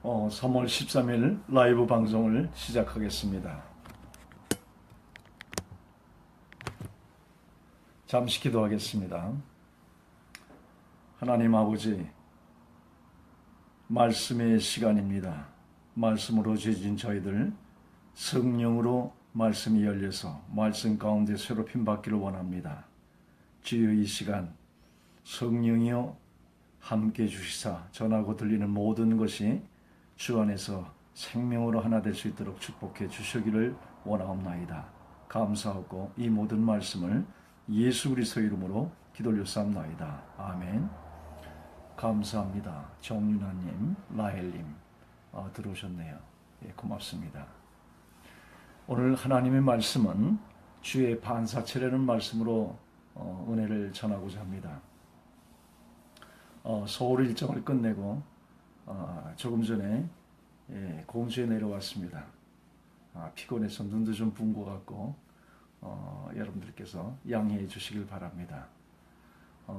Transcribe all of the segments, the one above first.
3월 13일 라이브 방송을 시작하겠습니다. 잠시 기도하겠습니다. 하나님 아버지, 말씀의 시간입니다. 말씀으로 죄진 저희들, 성령으로 말씀이 열려서 말씀 가운데 새롭힘 받기를 원합니다. 주여, 이 시간 성령이여 함께 주시사 전하고 들리는 모든 것이 주 안에서 생명으로 하나 될 수 있도록 축복해 주시기를 원하옵나이다. 감사하고 이 모든 말씀을 예수 그리스도 이름으로 기도 올려싸옵나이다. 아멘. 감사합니다. 정윤아님, 라헬님 들어오셨네요. 예, 고맙습니다. 오늘 하나님의 말씀은 주의 반사체라는 말씀으로 은혜를 전하고자 합니다. 서울 일정을 끝내고 조금 전에 공주에 내려왔습니다. 피곤해서 눈도 좀 부은 것 같고 여러분들께서 양해해 주시길 바랍니다.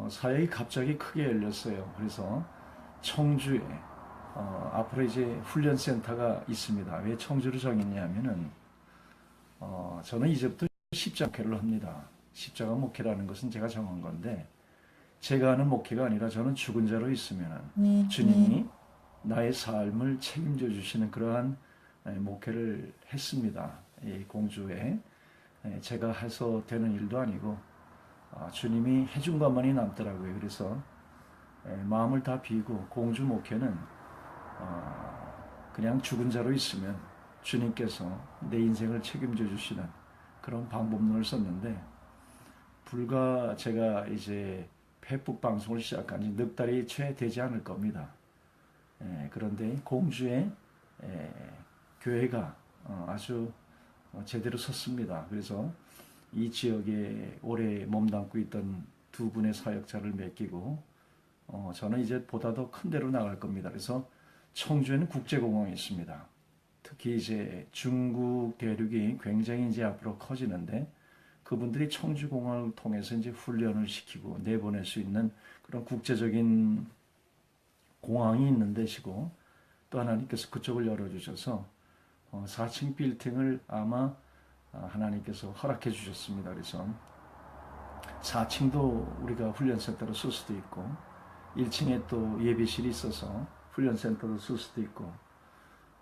사역이 갑자기 크게 열렸어요. 그래서 청주에 앞으로 이제 훈련센터가 있습니다. 왜 청주를 정했냐면은 저는 이제부터 십자가 목회를 합니다. 십자가 목회라는 것은 제가 정한 건데, 제가 하는 목회가 아니라 저는 죽은 자로 있으면 주님이 나의 삶을 책임져 주시는 그러한 목회를 했습니다. 이 공주에 제가 해서 되는 일도 아니고 주님이 해준 것만이 남더라고요. 그래서 마음을 다 비우고 공주 목회는 그냥 죽은 자로 있으면 주님께서 내 인생을 책임져 주시는 그런 방법론을 썼는데, 불과 제가 이제 페북 방송을 시작한 지 넉 달이 채 되지 않을 겁니다. 그런데 공주에 교회가 아주 제대로 섰습니다. 그래서 이 지역에 오래 몸담고 있던 두 분의 사역자를 맡기고 저는 이제 보다 더 큰 데로 나갈 겁니다. 그래서 청주에는 국제공항이 있습니다. 특히 이제 중국 대륙이 굉장히 이제 앞으로 커지는데, 그분들이 청주공항을 통해서 이제 훈련을 시키고 내보낼 수 있는 그런 국제적인 공항이 있는 데시고, 또 하나님께서 그쪽을 열어주셔서 4층 빌딩을 아마 하나님께서 허락해 주셨습니다. 그래서 4층도 우리가 훈련센터로 쓸 수도 있고, 1층에 또 예배실이 있어서 훈련센터로 쓸 수도 있고,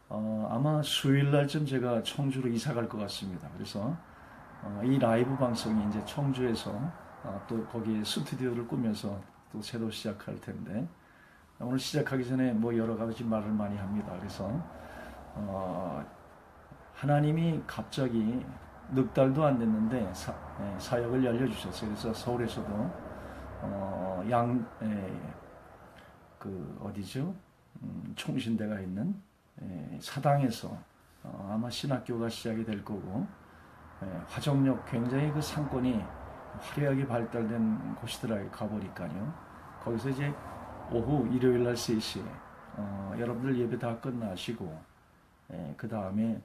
아마 수요일날쯤 제가 청주로 이사 갈 것 같습니다. 그래서 이 라이브 방송이 이제 청주에서 또 거기에 스튜디오를 꾸며서 또 새로 시작할 텐데, 오늘 시작하기 전에 뭐 여러 가지 말을 많이 합니다. 그래서 하나님이 갑자기 넉 달도 안 됐는데 사역을 열려주셨어요. 그래서 서울에서도 어디죠? 총신대가 있는 사당에서 아마 신학교가 시작이 될 거고, 화정역 굉장히 그 상권이 화려하게 발달된 곳이더라고요. 가보니까요. 거기서 이제 오후 일요일날 3시에 여러분들 예배 다 끝나시고 그 다음에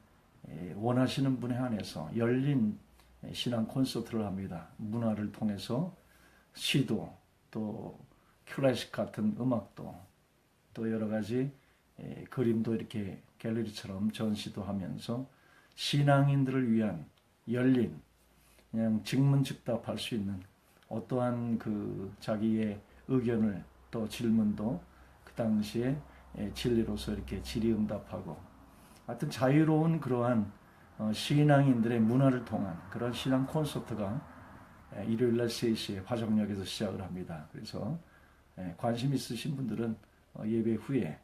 원하시는 분에 한해서 열린 신앙 콘서트를 합니다. 문화를 통해서 시도, 또 클래식 같은 음악도, 또 여러 가지 그림도 이렇게 갤러리처럼 전시도 하면서 신앙인들을 위한 열린, 그냥 직문즉답할 수 있는 어떠한 그 자기의 의견을, 또 질문도 그 당시에 진리로서 이렇게 질의응답하고, 하여튼 자유로운 그러한 신앙인들의 문화를 통한 그런 신앙 콘서트가 일요일날 3시에 화정역에서 시작을 합니다. 그래서 관심 있으신 분들은 예배 후에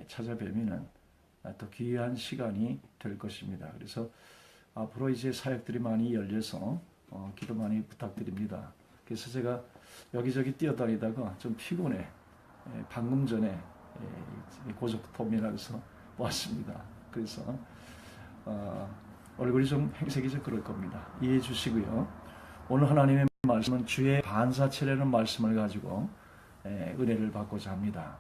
찾아뵈면은 또 귀한 시간이 될 것입니다. 그래서 앞으로 이제 사역들이 많이 열려서 기도 많이 부탁드립니다. 그래서 제가 여기저기 뛰어다니다가 좀 피곤해. 방금 전에 고속터미널에서 왔습니다. 그래서 얼굴이 좀 행색이 좀 그럴 겁니다. 이해해 주시고요. 오늘 하나님의 말씀은 주의 반사체라는 말씀을 가지고 은혜를 받고자 합니다.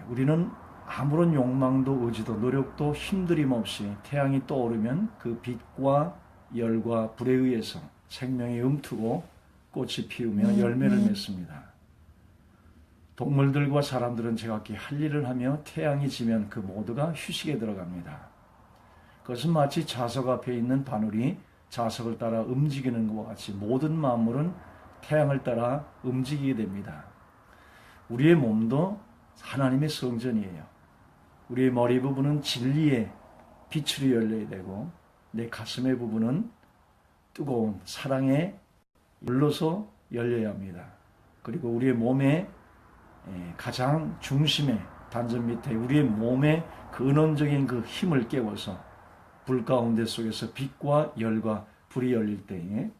우리는 아무런 욕망도 의지도 노력도 힘들임 없이 태양이 떠오르면 그 빛과 열과 불에 의해서 생명이 움트고 꽃이 피우며 열매를 맺습니다. 동물들과 사람들은 제각기 할 일을 하며 태양이 지면 그 모두가 휴식에 들어갑니다. 그것은 마치 자석 앞에 있는 바늘이 자석을 따라 움직이는 것과 같이 모든 만물은 태양을 따라 움직이게 됩니다. 우리의 몸도 하나님의 성전이에요. 우리의 머리 부분은 진리의 빛으로 열려야 되고 내 가슴의 부분은 뜨거운 사랑의 불로서 열려야 합니다. 그리고 우리의 몸의 가장 중심에 단전 밑에 우리의 몸의 근원적인 그 힘을 깨워서 불 가운데 속에서 빛과 열과 불이 열릴 때에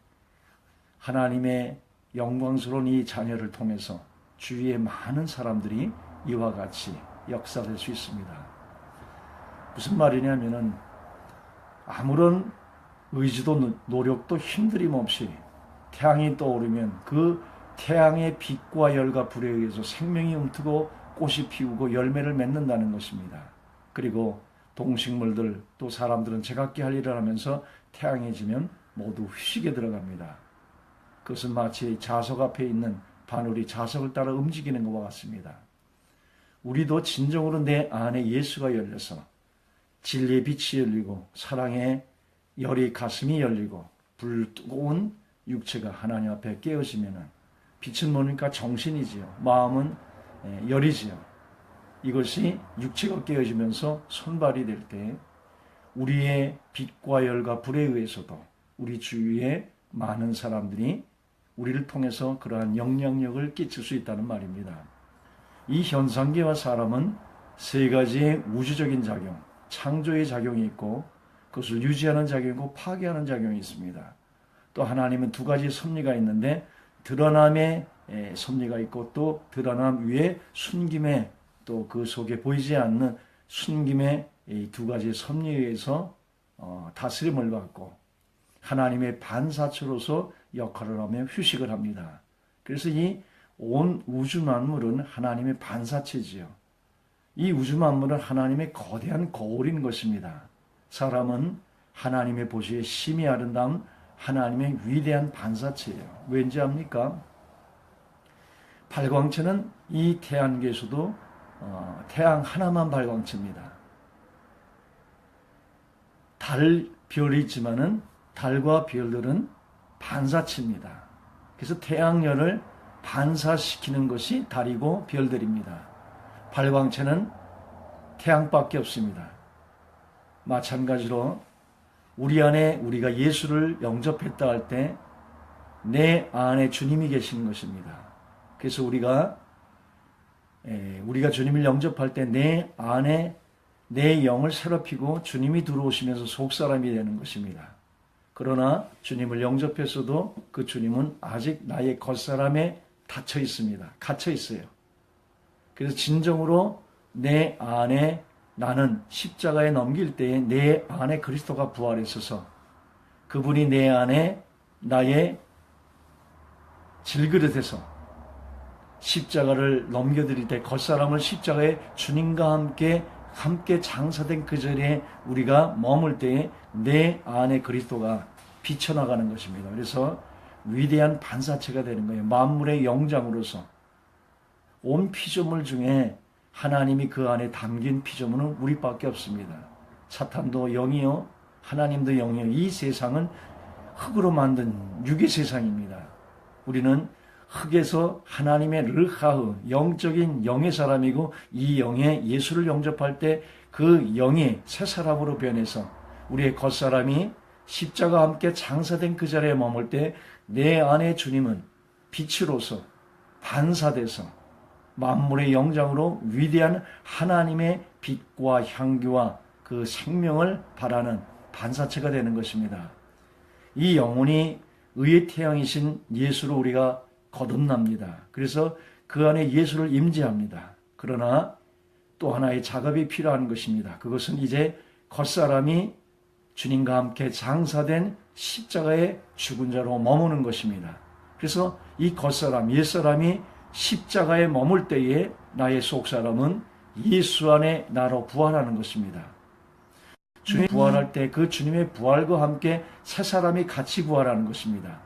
하나님의 영광스러운 이 자녀를 통해서 주위의 많은 사람들이 이와 같이 역사될 수 있습니다. 무슨 말이냐면은 아무런 의지도 노력도 힘들임 없이 태양이 떠오르면 그 태양의 빛과 열과 불에 의해서 생명이 움트고 꽃이 피우고 열매를 맺는다는 것입니다. 그리고 동식물들 또 사람들은 제각기 할 일을 하면서 태양이 지면 모두 휴식에 들어갑니다. 그것은 마치 자석 앞에 있는 바늘이 자석을 따라 움직이는 것과 같습니다. 우리도 진정으로 내 안에 예수가 열려서 진리의 빛이 열리고 사랑의 열이 가슴이 열리고 불 뜨거운 육체가 하나님 앞에 깨어지면은 빛은 뭡니까? 정신이지요. 마음은 열이지요. 이것이 육체가 깨어지면서 손발이 될 때 우리의 빛과 열과 불에 의해서도 우리 주위에 많은 사람들이 우리를 통해서 그러한 영향력을 끼칠 수 있다는 말입니다. 이 현상계와 사람은 세 가지의 우주적인 작용, 창조의 작용이 있고 그것을 유지하는 작용이 있고 파괴하는 작용이 있습니다. 또 하나님은 두 가지 섭리가 있는데 드러남의 섭리가 있고 또 드러남 위에 숨김의 또 그 속에 보이지 않는 숨김의 이 두 가지 섭리에 의해서 다스림을 받고 하나님의 반사체로서 역할을 하며 휴식을 합니다. 그래서 이 온 우주 만물은 하나님의 반사체지요. 이 우주 만물은 하나님의 거대한 거울인 것입니다. 사람은 하나님의 보시기에 심히 아름다운 하나님의 위대한 반사체예요. 왠지 압니까? 발광체는 이 태양계에서도 태양 하나만 발광체입니다. 달, 별이 있지만은 달과 별들은 반사체입니다. 그래서 태양열을 반사시키는 것이 달이고 별들입니다. 발광체는 태양밖에 없습니다. 마찬가지로 우리 안에 우리가 예수를 영접했다 할 때 내 안에 주님이 계시는 것입니다. 그래서 우리가 주님을 영접할 때 내 안에 내 영을 새롭히고 주님이 들어오시면서 속사람이 되는 것입니다. 그러나 주님을 영접했어도 그 주님은 아직 나의 겉사람에 닫혀 있습니다. 갇혀 있어요. 그래서 진정으로 내 안에 나는 십자가에 넘길 때에 내 안에 그리스도가 부활했어서 그분이 내 안에 나의 질그릇에서 십자가를 넘겨드릴 때 겉사람을 십자가에 주님과 함께 장사된 그 자리에 우리가 머물 때에 내 안에 그리스도가 비쳐나가는 것입니다. 그래서 위대한 반사체가 되는 거예요. 만물의 영장으로서 온 피조물 중에 하나님이 그 안에 담긴 피조물은 우리밖에 없습니다. 사탄도 영이요 하나님도 영이요. 이 세상은 흙으로 만든 육의 세상입니다. 우리는 흙에서 하나님의 르하흐 영적인 영의 사람이고 이 영에 예수를 영접할 때 그 영이 새 사람으로 변해서 우리의 겉사람이 십자가와 함께 장사된 그 자리에 머물 때 내 안에 주님은 빛으로서 반사돼서 만물의 영장으로 위대한 하나님의 빛과 향기와 그 생명을 발하는 반사체가 되는 것입니다. 이 영혼이 의의 태양이신 예수로 우리가 거듭납니다. 그래서 그 안에 예수를 임재합니다. 그러나 또 하나의 작업이 필요한 것입니다. 그것은 이제 겉사람이 주님과 함께 장사된 십자가의 죽은 자로 머무는 것입니다. 그래서 이 겉사람, 옛사람이 십자가에 머물 때에 나의 속사람은 예수 안에 나로 부활하는 것입니다. 주님이 부활할 때 그 주님의 부활과 함께 새 사람이 같이 부활하는 것입니다.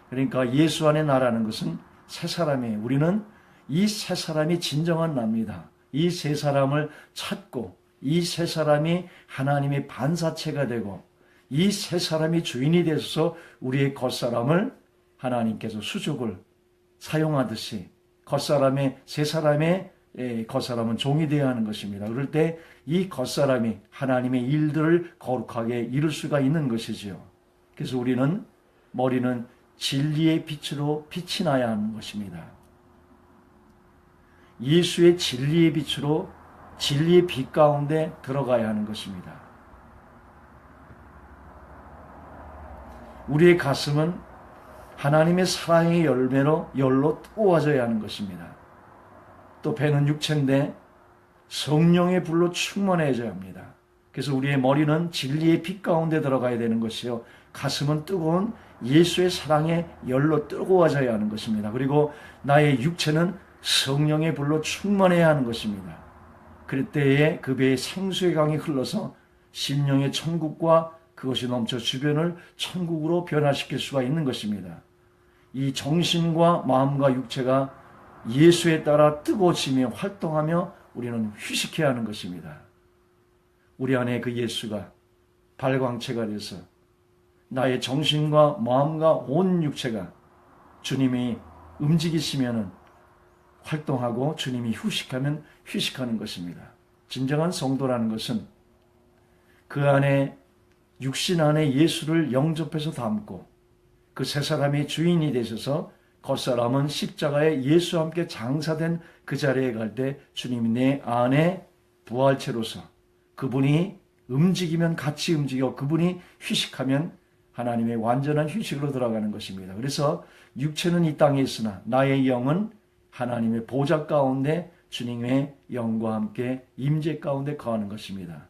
그러니까 예수 안에 나라는 것은 새 사람이에요. 우리는 이 세 사람이 진정한 납니다. 이 세 사람을 찾고 이 세 사람이 하나님의 반사체가 되고 이 세 사람이 주인이 되셔서 우리의 겉사람을 하나님께서 수족을 사용하듯이 세 사람의 겉사람은 종이 되어야 하는 것입니다. 그럴 때 이 겉사람이 하나님의 일들을 거룩하게 이룰 수가 있는 것이지요. 그래서 우리는 머리는 진리의 빛으로 빛이 나야 하는 것입니다. 예수의 진리의 빛으로 진리의 빛 가운데 들어가야 하는 것입니다. 우리의 가슴은 하나님의 사랑의 열로 뜨거워져야 하는 것입니다. 또 배는 육체인데 성령의 불로 충만해져야 합니다. 그래서 우리의 머리는 진리의 빛 가운데 들어가야 되는 것이요. 가슴은 뜨거운 예수의 사랑의 열로 뜨거워져야 하는 것입니다. 그리고 나의 육체는 성령의 불로 충만해야 하는 것입니다. 그럴 때에 그 배에 생수의 강이 흘러서 심령의 천국과 그것이 넘쳐 주변을 천국으로 변화시킬 수가 있는 것입니다. 이 정신과 마음과 육체가 예수에 따라 뜨거워지며 활동하며 우리는 휴식해야 하는 것입니다. 우리 안에 그 예수가 발광체가 돼서 나의 정신과 마음과 온 육체가 주님이 움직이시면 활동하고 주님이 휴식하면 휴식하는 것입니다. 진정한 성도라는 것은 그 안에 육신 안에 예수를 영접해서 담고 그 세 사람이 주인이 되셔서 겉사람은 십자가에 예수와 함께 장사된 그 자리에 갈 때 주님이 내 안에 부활체로서 그분이 움직이면 같이 움직여 그분이 휴식하면 하나님의 완전한 휴식으로 들어가는 것입니다. 그래서 육체는 이 땅에 있으나 나의 영은 하나님의 보좌 가운데 주님의 영과 함께 임재 가운데 거하는 것입니다.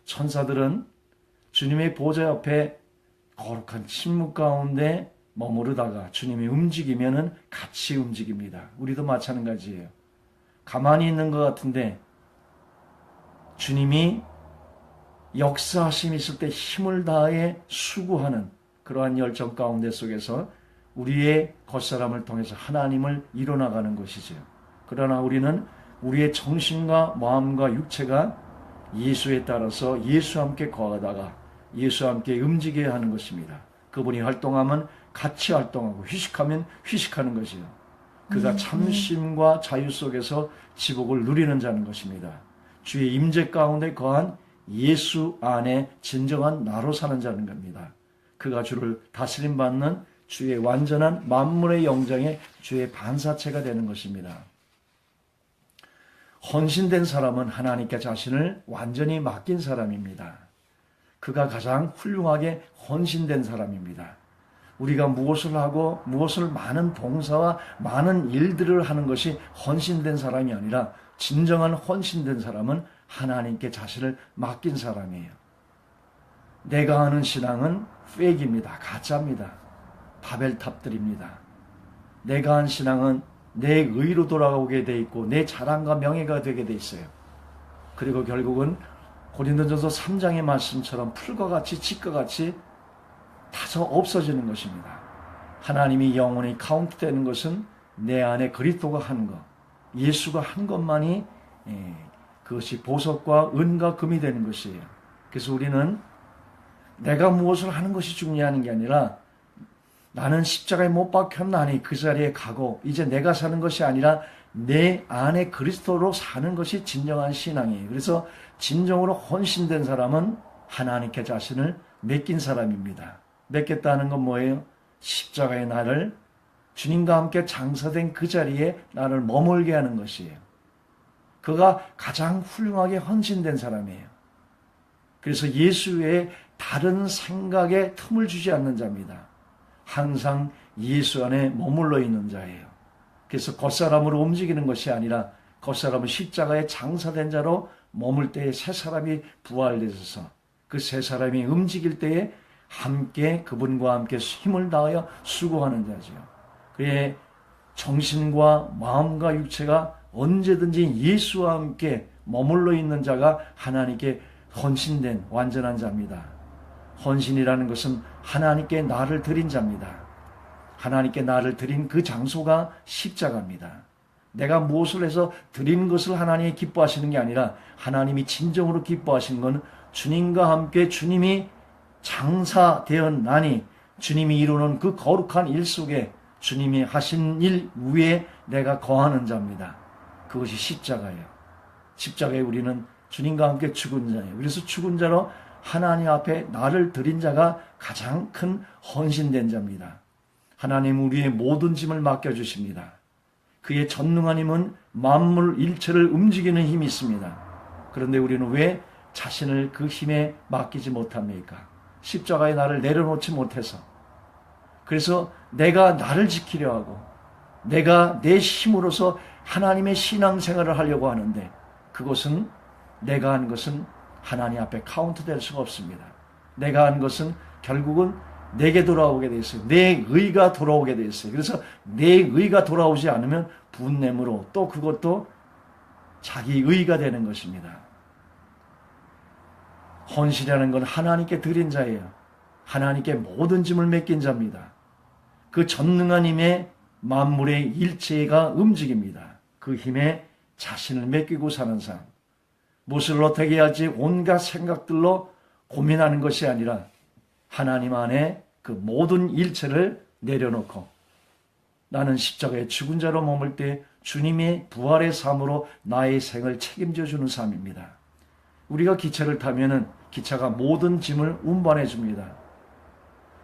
천사들은 주님의 보좌 옆에 거룩한 침묵 가운데 머무르다가 주님이 움직이면은 같이 움직입니다. 우리도 마찬가지예요. 가만히 있는 것 같은데 주님이 역사하심이 있을 때 힘을 다해 수고하는 그러한 열정 가운데 속에서 우리의 겉사람을 통해서 하나님을 이뤄나가는 것이죠. 그러나 우리는 우리의 정신과 마음과 육체가 예수에 따라서 예수와 함께 거하다가 예수와 함께 움직여야 하는 것입니다. 그분이 활동하면 같이 활동하고 휴식하면 휴식하는 것이요. 그가 참심과 자유 속에서 지복을 누리는 자는 것입니다. 주의 임재 가운데 거한 예수 안에 진정한 나로 사는 자는 겁니다. 그가 주를 다스림받는 주의 완전한 만물의 영장에 주의 반사체가 되는 것입니다. 헌신된 사람은 하나님께 자신을 완전히 맡긴 사람입니다. 그가 가장 훌륭하게 헌신된 사람입니다. 우리가 무엇을 하고 무엇을 많은 봉사와 많은 일들을 하는 것이 헌신된 사람이 아니라 진정한 헌신된 사람은 하나님께 자신을 맡긴 사람이에요. 내가 하는 신앙은 페이크입니다. 가짜입니다. 바벨탑들입니다. 내가 한 신앙은 내 의로 돌아오게 돼 있고 내 자랑과 명예가 되게 돼 있어요. 그리고 결국은 고린도전서 3장의 말씀처럼 풀과 같이 칡과 같이 타서 없어지는 것입니다. 하나님이 영원히 카운트되는 것은 내 안에 그리스도가 한 것, 예수가 한 것만이 그것이 보석과 은과 금이 되는 것이에요. 그래서 우리는 내가 무엇을 하는 것이 중요한 게 아니라 나는 십자가에 못 박혔나니 그 자리에 가고 이제 내가 사는 것이 아니라 내 안에 그리스도로 사는 것이 진정한 신앙이에요. 그래서 진정으로 헌신된 사람은 하나님께 자신을 맡긴 사람입니다. 맡겼다는 건 뭐예요? 십자가의 나를 주님과 함께 장사된 그 자리에 나를 머물게 하는 것이에요. 그가 가장 훌륭하게 헌신된 사람이에요. 그래서 예수 외에 다른 생각에 틈을 주지 않는 자입니다. 항상 예수 안에 머물러 있는 자예요. 그래서 겉사람으로 움직이는 것이 아니라 겉사람은 십자가에 장사된 자로 머물 때에 새 사람이 부활되셔서 그 새 사람이 움직일 때에 함께 그분과 함께 힘을 다하여 수고하는 자죠. 그의 정신과 마음과 육체가 언제든지 예수와 함께 머물러 있는 자가 하나님께 헌신된 완전한 자입니다. 헌신이라는 것은 하나님께 나를 드린 자입니다. 하나님께 나를 드린 그 장소가 십자가입니다. 내가 무엇을 해서 드리는 것을 하나님이 기뻐하시는 게 아니라 하나님이 진정으로 기뻐하시는 건 주님과 함께 주님이 장사되었나니 주님이 이루는 그 거룩한 일 속에 주님이 하신 일 위에 내가 거하는 자입니다. 그것이 십자가예요. 십자가에 우리는 주님과 함께 죽은 자예요. 그래서 죽은 자로 하나님 앞에 나를 드린 자가 가장 큰 헌신된 자입니다. 하나님 우리의 모든 짐을 맡겨주십니다. 그의 전능한 힘은 만물 일체를 움직이는 힘이 있습니다. 그런데 우리는 왜 자신을 그 힘에 맡기지 못합니까? 십자가에 나를 내려놓지 못해서. 그래서 내가 나를 지키려 하고 내가 내 힘으로서 하나님의 신앙생활을 하려고 하는데 그것은 내가 한 것은 하나님 앞에 카운트될 수가 없습니다. 내가 한 것은 결국은 내게 돌아오게 돼 있어요. 내 의가 돌아오게 돼 있어요. 그래서 내 의가 돌아오지 않으면 분냄으로 또 그것도 자기 의가 되는 것입니다. 헌신이라는 건 하나님께 드린 자예요. 하나님께 모든 짐을 맡긴 자입니다. 그 전능한 힘에 만물의 일체가 움직입니다. 그 힘에 자신을 맡기고 사는 삶. 무엇을 어떻게 해야지 온갖 생각들로 고민하는 것이 아니라 하나님 안에 그 모든 일체를 내려놓고 나는 십자가에 죽은 자로 머물 때 주님의 부활의 삶으로 나의 생을 책임져 주는 삶입니다. 우리가 기차를 타면은 기차가 모든 짐을 운반해 줍니다.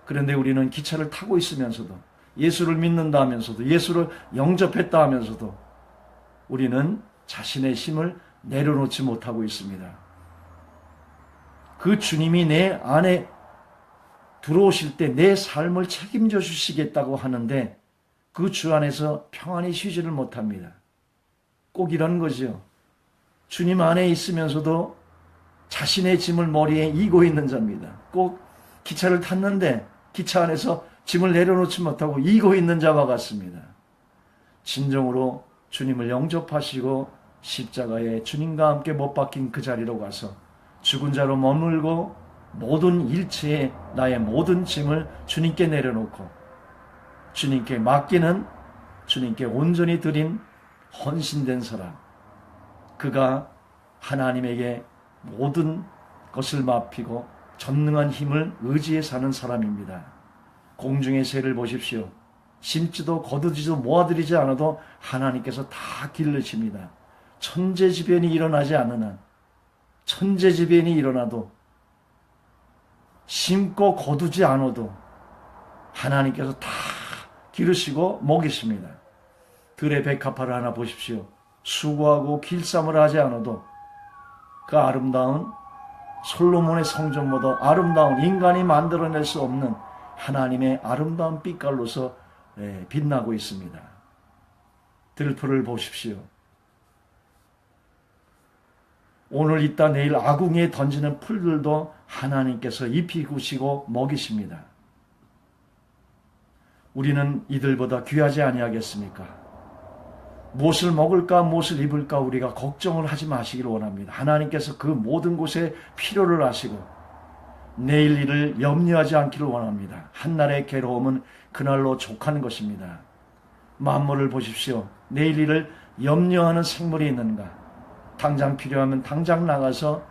그런데 우리는 기차를 타고 있으면서도 예수를 믿는다 하면서도 예수를 영접했다 하면서도 우리는 자신의 힘을 내려놓지 못하고 있습니다. 그 주님이 내 안에 들어오실 때 내 삶을 책임져 주시겠다고 하는데 그 주 안에서 평안히 쉬지를 못합니다. 꼭 이런 거죠. 주님 안에 있으면서도 자신의 짐을 머리에 이고 있는 자입니다. 꼭 기차를 탔는데 기차 안에서 짐을 내려놓지 못하고 이고 있는 자와 같습니다. 진정으로 주님을 영접하시고 십자가에 주님과 함께 못 박힌 그 자리로 가서 죽은 자로 머물고 모든 일체에 나의 모든 짐을 주님께 내려놓고 주님께 맡기는 주님께 온전히 드린 헌신된 사람, 그가 하나님에게 모든 것을 맡기고 전능한 힘을 의지해 사는 사람입니다. 공중의 새를 보십시오. 심지도 거두지도 모아들이지 않아도 하나님께서 다 기르십니다. 천재지변이 일어나지 않는 한, 천재지변이 일어나도 심고 거두지 않아도 하나님께서 다 기르시고 먹이십니다. 들의 백합화를 하나 보십시오. 수고하고 길쌈을 하지 않아도 그 아름다운 솔로몬의 성전보다 아름다운 인간이 만들어낼 수 없는 하나님의 아름다운 빛깔로서 빛나고 있습니다. 들풀을 보십시오. 오늘 있다 내일 아궁이에 던지는 풀들도 하나님께서 잎이 구시고 먹이십니다. 우리는 이들보다 귀하지 아니하겠습니까? 무엇을 먹을까 무엇을 입을까 우리가 걱정을 하지 마시기를 원합니다. 하나님께서 그 모든 곳에 필요를 아시고 내일 일을 염려하지 않기를 원합니다. 한날의 괴로움은 그날로 족하는 것입니다. 만물을 보십시오. 내일 일을 염려하는 생물이 있는가? 당장 필요하면 당장 나가서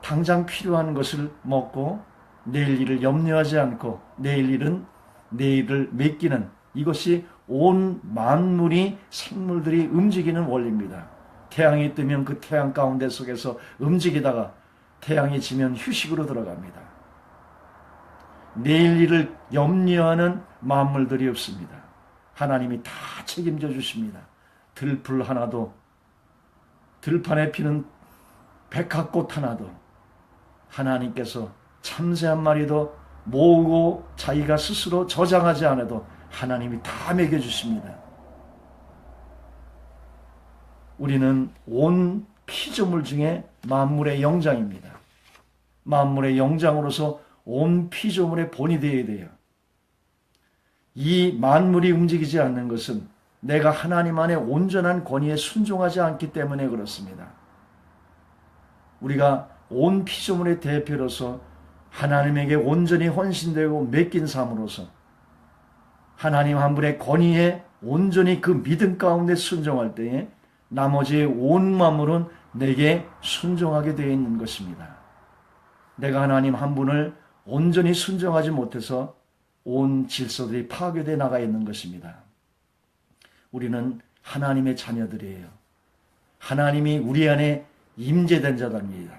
당장 필요한 것을 먹고 내일 일을 염려하지 않고 내일 일은 내일을 맡기는, 이것이 온 만물이 생물들이 움직이는 원리입니다. 태양이 뜨면 그 태양 가운데 속에서 움직이다가 태양이 지면 휴식으로 들어갑니다. 내일 일을 염려하는 만물들이 없습니다. 하나님이 다 책임져 주십니다. 들풀 하나도, 들판에 피는 백합꽃 하나도 하나님께서 참새 한 마리도 모으고 자기가 스스로 저장하지 않아도 하나님이 다 먹여주십니다. 우리는 온 피조물 중에 만물의 영장입니다. 만물의 영장으로서 온 피조물의 본이 되어야 돼요. 이 만물이 움직이지 않는 것은 내가 하나님 안에 온전한 권위에 순종하지 않기 때문에 그렇습니다. 우리가 온 피조물의 대표로서 하나님에게 온전히 헌신되고 맡긴 삶으로서 하나님 한 분의 권위에 온전히 그 믿음 가운데 순종할 때에 나머지의 온 마음으로는 내게 순종하게 되어 있는 것입니다. 내가 하나님 한 분을 온전히 순종하지 못해서 온 질서들이 파괴되어 나가 있는 것입니다. 우리는 하나님의 자녀들이에요. 하나님이 우리 안에 임재된 자들입니다.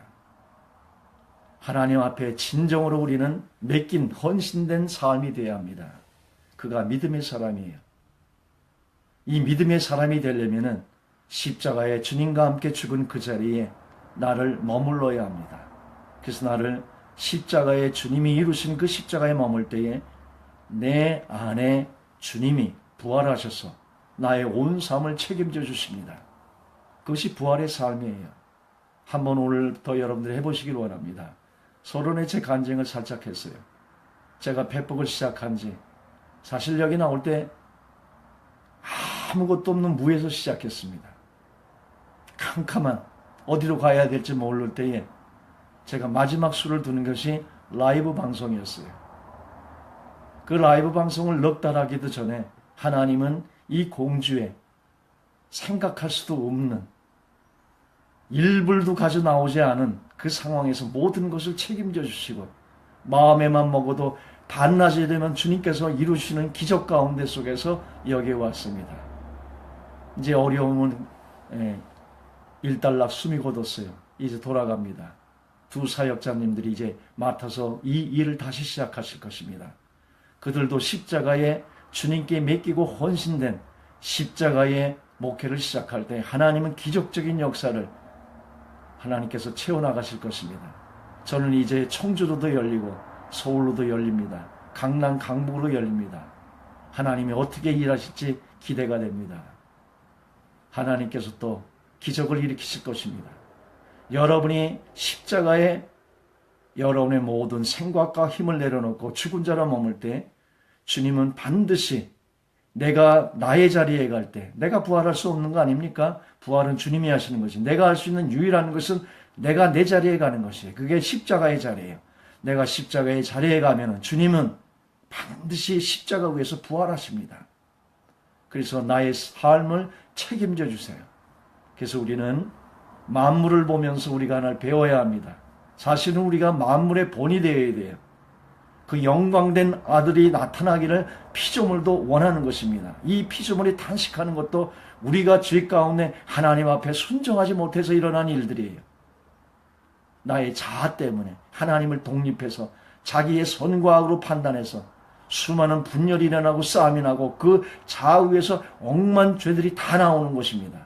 하나님 앞에 진정으로 우리는 맡긴 헌신된 삶이 되어야 합니다. 그가 믿음의 사람이에요. 이 믿음의 사람이 되려면 십자가에 주님과 함께 죽은 그 자리에 나를 머물러야 합니다. 그래서 나를 십자가에 주님이 이루신 그 십자가에 머물 때에 내 안에 주님이 부활하셔서 나의 온 삶을 책임져 주십니다. 그것이 부활의 삶이에요. 한번 오늘 더 여러분들이 해보시길 원합니다. 서론에 제 간증을 살짝 했어요. 제가 폐복을 시작한 지 사실 여기 나올 때 아무것도 없는 무에서 시작했습니다. 캄캄한 어디로 가야 될지 모를 때에 제가 마지막 수를 두는 것이 라이브 방송이었어요. 그 라이브 방송을 넉 달 하기도 전에 하나님은 이 공주에 생각할 수도 없는 1불도 가져 나오지 않은 그 상황에서 모든 것을 책임져 주시고 마음에만 먹어도 반낮이 되면 주님께서 이루시는 기적 가운데 속에서 여기에 왔습니다. 이제 어려움은 일단락 숨이 곧었어요. 이제 돌아갑니다. 두 사역자님들이 이제 맡아서 이 일을 다시 시작하실 것입니다. 그들도 십자가에 주님께 맡기고 헌신된 십자가의 목회를 시작할 때 하나님은 기적적인 역사를 하나님께서 채워나가실 것입니다. 저는 이제 청주로도 열리고 서울로도 열립니다. 강남 강북으로 열립니다. 하나님이 어떻게 일하실지 기대가 됩니다. 하나님께서 또 기적을 일으키실 것입니다. 여러분이 십자가에 여러분의 모든 생각과 힘을 내려놓고 죽은 자로 머물 때 주님은 반드시 내가 나의 자리에 갈 때 내가 부활할 수 없는 거 아닙니까? 부활은 주님이 하시는 것이 내가 할 수 있는 유일한 것은 내가 내 자리에 가는 것이에요. 그게 십자가의 자리예요. 내가 십자가의 자리에 가면 주님은 반드시 십자가 위에서 부활하십니다. 그래서 나의 삶을 책임져 주세요. 그래서 우리는 만물을 보면서 우리가 하나를 배워야 합니다. 사실은 우리가 만물의 본이 되어야 돼요. 그 영광된 아들이 나타나기를 피조물도 원하는 것입니다. 이 피조물이 탄식하는 것도 우리가 죄 가운데 하나님 앞에 순종하지 못해서 일어난 일들이에요. 나의 자아 때문에 하나님을 독립해서 자기의 선과 악으로 판단해서 수많은 분열이 일어나고 싸움이 나고 그 자아 위에서 억만 죄들이 다 나오는 것입니다.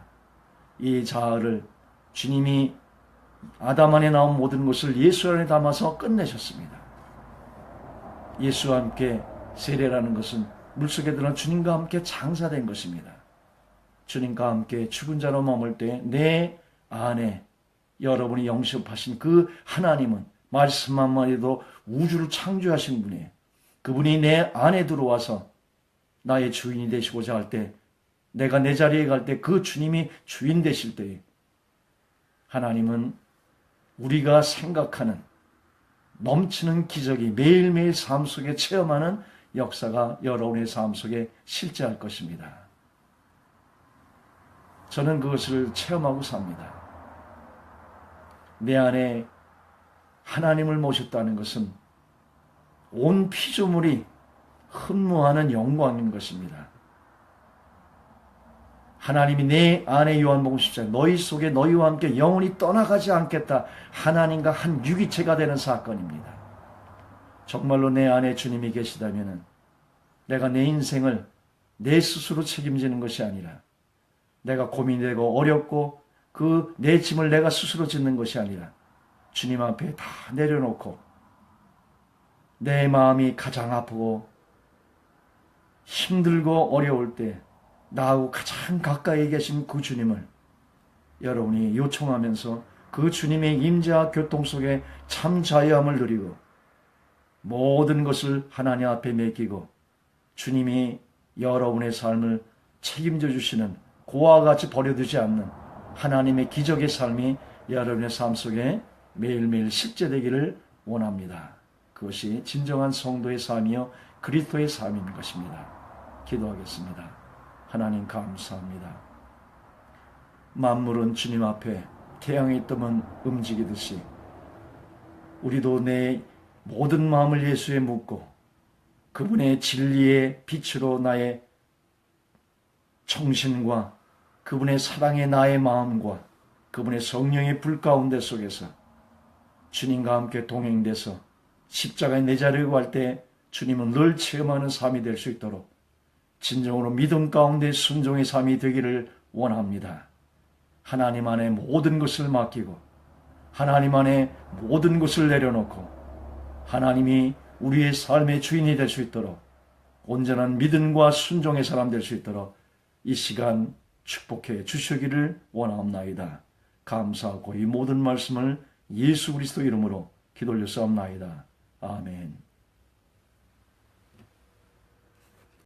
이 자아를 주님이 아담 안에 나온 모든 것을 예수 안에 담아서 끝내셨습니다. 예수와 함께 세례라는 것은 물속에 들어간 주님과 함께 장사된 것입니다. 주님과 함께 죽은 자로 머물 때 내 안에 여러분이 영접하신 그 하나님은 말씀만 말해도 우주를 창조하신 분이에요. 그분이 내 안에 들어와서 나의 주인이 되시고자 할 때 내가 내 자리에 갈 때 그 주님이 주인 되실 때에 하나님은 우리가 생각하는 넘치는 기적이 매일매일 삶 속에 체험하는 역사가 여러분의 삶 속에 실제할 것입니다. 저는 그것을 체험하고 삽니다. 내 안에 하나님을 모셨다는 것은 온 피조물이 흠모하는 영광인 것입니다. 하나님이 내 안에 요한복음 10장 너희 속에 너희와 함께 영원히 떠나가지 않겠다. 하나님과 한 유기체가 되는 사건입니다. 정말로 내 안에 주님이 계시다면 내가 내 인생을 내 스스로 책임지는 것이 아니라 내가 고민되고 어렵고 그 내 짐을 내가 스스로 짓는 것이 아니라 주님 앞에 다 내려놓고 내 마음이 가장 아프고 힘들고 어려울 때 나하고 가장 가까이 계신 그 주님을 여러분이 요청하면서 그 주님의 임재와 교통 속에 참 자유함을 누리고 모든 것을 하나님 앞에 맡기고 주님이 여러분의 삶을 책임져 주시는 고와 같이 버려두지 않는 하나님의 기적의 삶이 여러분의 삶 속에 매일매일 실제되기를 원합니다. 그것이 진정한 성도의 삶이요 그리스도의 삶인 것입니다. 기도하겠습니다. 하나님 감사합니다. 만물은 주님 앞에 태양이 뜨면 움직이듯이 우리도 내 모든 마음을 예수에 묻고 그분의 진리의 빛으로 나의 정신과 그분의 사랑의 나의 마음과 그분의 성령의 불 가운데 속에서 주님과 함께 동행돼서 십자가에 내자리고 할 때 주님은 늘 체험하는 삶이 될 수 있도록 진정으로 믿음 가운데 순종의 삶이 되기를 원합니다. 하나님 안에 모든 것을 맡기고 하나님 안에 모든 것을 내려놓고 하나님이 우리의 삶의 주인이 될 수 있도록 온전한 믿음과 순종의 사람 될 수 있도록 이 시간 축복해 주시기를 원하옵나이다. 감사하고 이 모든 말씀을 예수 그리스도 이름으로 기도 올려싸옵나이다. 아멘.